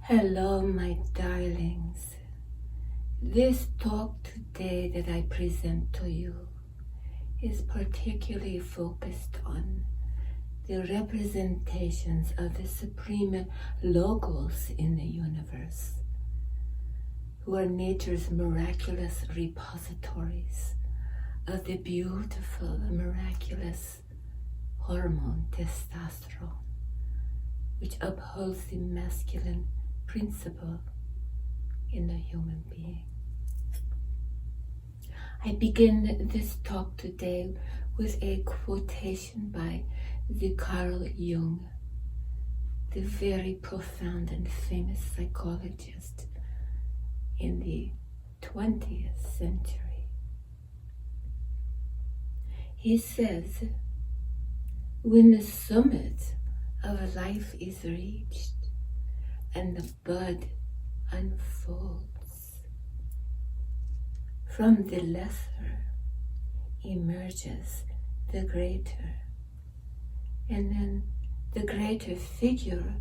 Hello, my darlings. This talk today that I present to you is particularly focused on the representations of the Supreme Logos in the universe, who are nature's miraculous repositories of the beautiful, miraculous hormone testosterone, which upholds the masculine principle in the human being. I begin this talk today with a quotation by the Carl Jung, the very profound and famous psychologist in the 20th century. He says, when the summit of life is reached and the bud unfolds, from the lesser emerges the greater, and then the greater figure,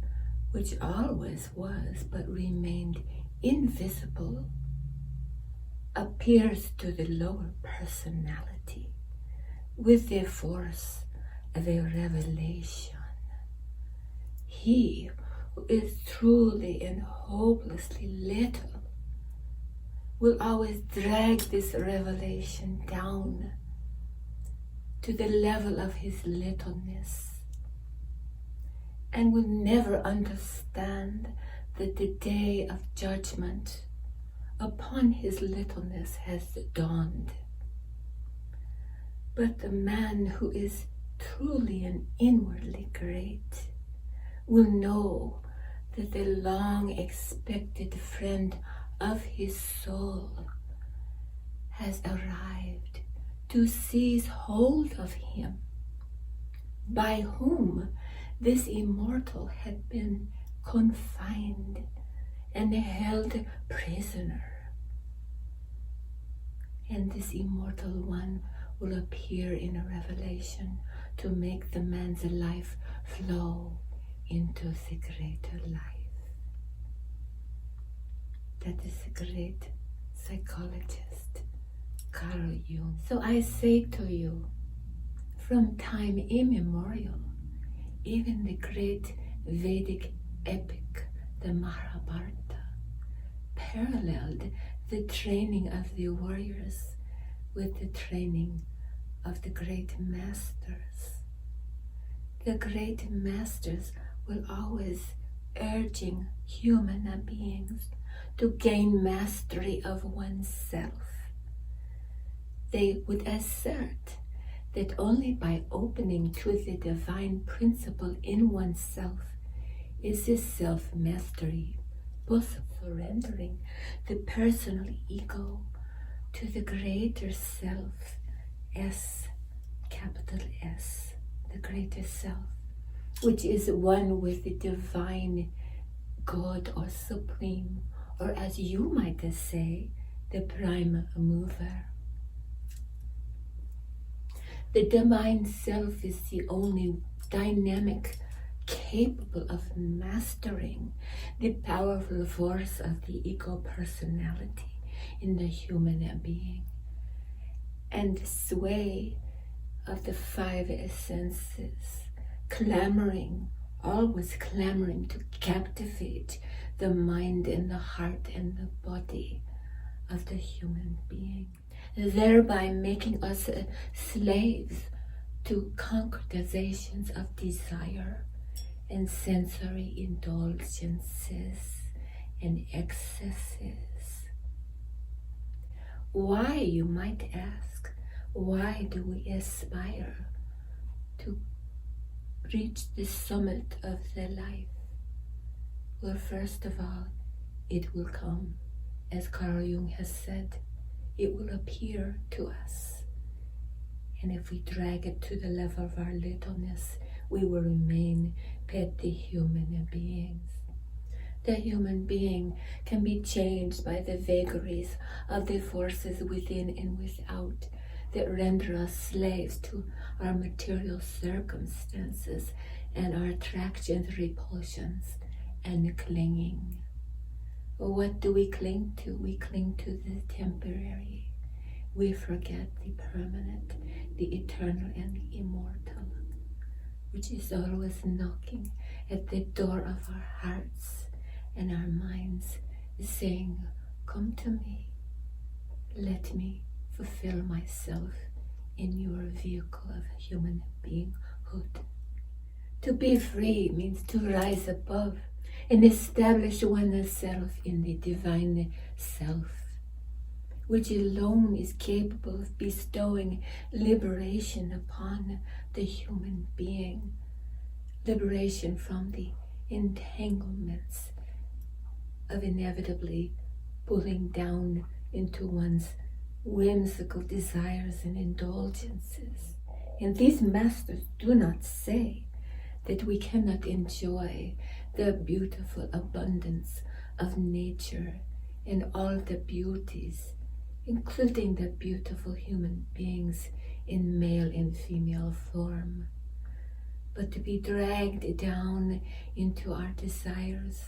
which always was but remained invisible, appears to the lower personality with the force of a revelation. He who is truly and hopelessly little will always drag this revelation down to the level of his littleness, and will never understand that the day of judgment upon his littleness has dawned. But the man who is truly and inwardly great will know that the long-expected friend of his soul has arrived to seize hold of him, by whom this immortal had been confined and held prisoner. And this immortal one will appear in a revelation to make the man's life flow into the greater life. That is a great psychologist, Carl Jung. So I say to you, from time immemorial, even the great Vedic epic, the Mahabharata, paralleled the training of the warriors with the training of the great masters. The great masters will always urging human beings to gain mastery of oneself. They would assert that only by opening to the divine principle in oneself is this self-mastery possible, surrendering the personal ego to the greater self, S, capital S, the greater self, which is one with the divine God or supreme, or as you might say, the prime mover. The divine self is the only dynamic capable of mastering the powerful force of the ego personality in the human being, and the sway of the five senses, always clamoring to captivate the mind and the heart and the body of the human being, thereby making us slaves to concretizations of desire and sensory indulgences and excesses. Why, you might ask, why do we aspire to reach the summit of the life? Well, first of all, it will come, as Carl Jung has said, it will appear to us. And if we drag it to the level of our littleness, we will remain petty human beings. The human being can be changed by the vagaries of the forces within and without that render us slaves to our material circumstances and our attractions, repulsions, and clinging. What do we cling to? We cling to the temporary. We forget the permanent, the eternal, and the immortal, which is always knocking at the door of our hearts and our minds, saying, come to me, let me fulfill myself in your vehicle of human beinghood. To be free means to rise above and establish oneself in the divine self, which alone is capable of bestowing liberation upon the human being, liberation from the entanglements of inevitably pulling down into one's whimsical desires and indulgences. And these masters do not say that we cannot enjoy the beautiful abundance of nature and all the beauties, including the beautiful human beings in male and female form. But to be dragged down into our desires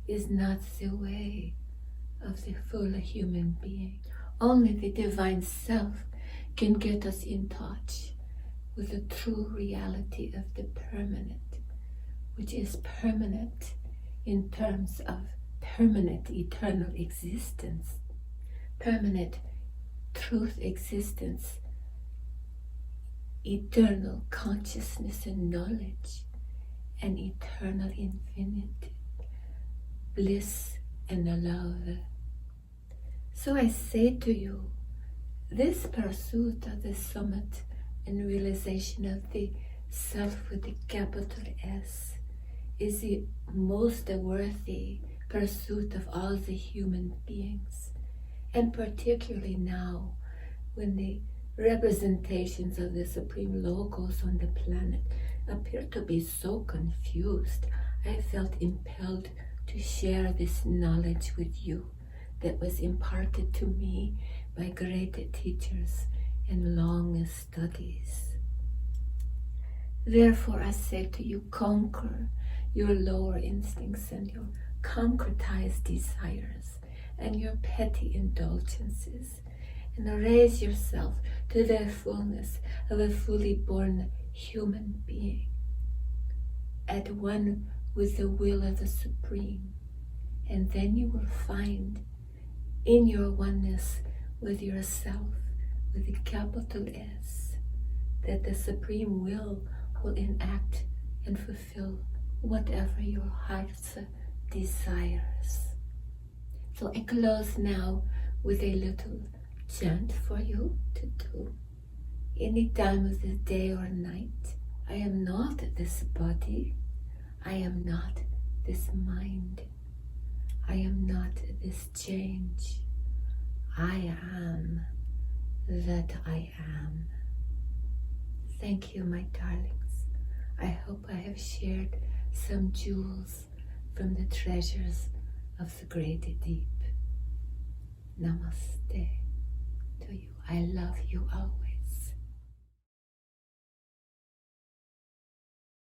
is not the way of the full human being. Only the divine self can get us in touch with the true reality of the permanent, which is permanent in terms of permanent eternal existence, permanent truth existence, eternal consciousness and knowledge, and eternal infinite bliss and love. So I say to you, this pursuit of the summit and realization of the self with the capital S is the most worthy pursuit of all the human beings, and particularly now when the representations of the Supreme Logos on the planet appear to be so confused. I felt impelled to share this knowledge with you that was imparted to me by great teachers and long studies. Therefore I say to you, conquer your lower instincts and your concretized desires and your petty indulgences, and raise yourself to the fullness of a fully born human being, at one with the will of the Supreme. And then you will find in your oneness with yourself, with the capital S, that the Supreme will enact and fulfill whatever your heart's desires. So I close now with a little chant for you to do any time of the day or night. I am not this body. I am not this mind. I am not this change. I am that I am. Thank you, my darlings. I hope I have shared some jewels from the treasures of the great deep. Namaste to you. I love you always.